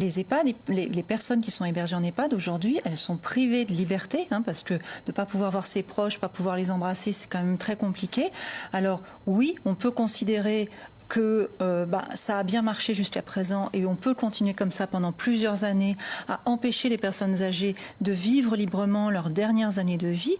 Les EHPAD, les personnes qui sont hébergées en EHPAD aujourd'hui, elles sont privées de liberté, parce que de ne pas pouvoir voir ses proches, pas pouvoir les embrasser, c'est quand même très compliqué. Alors oui, on peut considérer que ça a bien marché jusqu'à présent et on peut continuer comme ça pendant plusieurs années à empêcher les personnes âgées de vivre librement leurs dernières années de vie.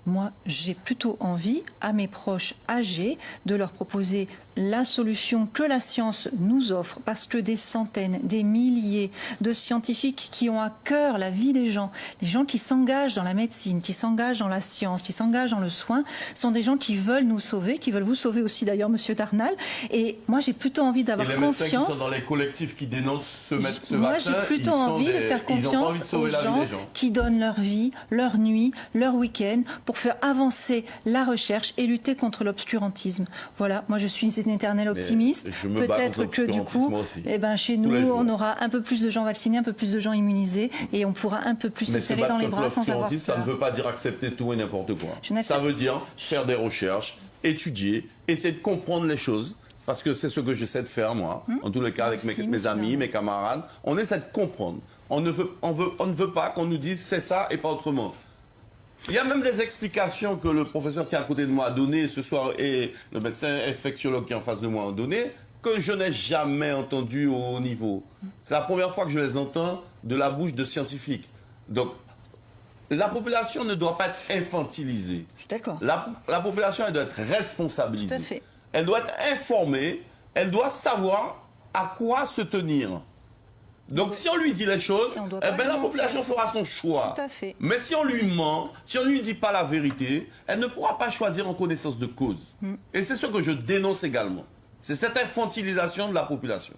Moi, j'ai plutôt envie, à mes proches âgés, de leur proposer la solution que la science nous offre, parce que des centaines, des milliers de scientifiques qui ont à cœur la vie des gens, les gens qui s'engagent dans la médecine, qui s'engagent dans la science, qui s'engagent dans le soin, sont des gens qui veulent nous sauver, qui veulent vous sauver aussi d'ailleurs, Monsieur Darnal. Et moi, j'ai plutôt envie d'avoir confiance. Et les médecins qui sont dans les collectifs qui dénoncent ce vaccin, moi, j'ai plutôt envie de faire confiance aux gens qui donnent leur vie, leur nuit, leur week-end pour faire avancer la recherche et lutter contre l'obscurantisme. Voilà, moi je suis une éternelle optimiste. Peut-être que du coup, chez nous, on aura un peu plus de gens vaccinés, un peu plus de gens immunisés et on pourra un peu plus se serrer dans les bras sans avoir peur. Ça ne veut pas dire accepter tout et n'importe quoi. Ça veut dire faire des recherches, étudier, essayer de comprendre les choses. Parce que c'est ce que j'essaie de faire, moi, en tous les cas, avec mes amis, mes camarades. On essaie de comprendre. On ne veut pas qu'on nous dise c'est ça et pas autrement. Il y a même des explications que le professeur qui est à côté de moi a données ce soir et le médecin infectiologue qui est en face de moi a donné, que je n'ai jamais entendu au haut niveau. C'est la première fois que je les entends de la bouche de scientifiques. Donc, la population ne doit pas être infantilisée. Je suis d'accord. La population, elle doit être responsabilisée. Tout à fait. Elle doit être informée, elle doit savoir à quoi se tenir. Donc si on lui dit les choses, la population fera son choix. Tout à fait. Mais si on lui ment, si on ne lui dit pas la vérité, elle ne pourra pas choisir en connaissance de cause. Et c'est ce que je dénonce également. C'est cette infantilisation de la population.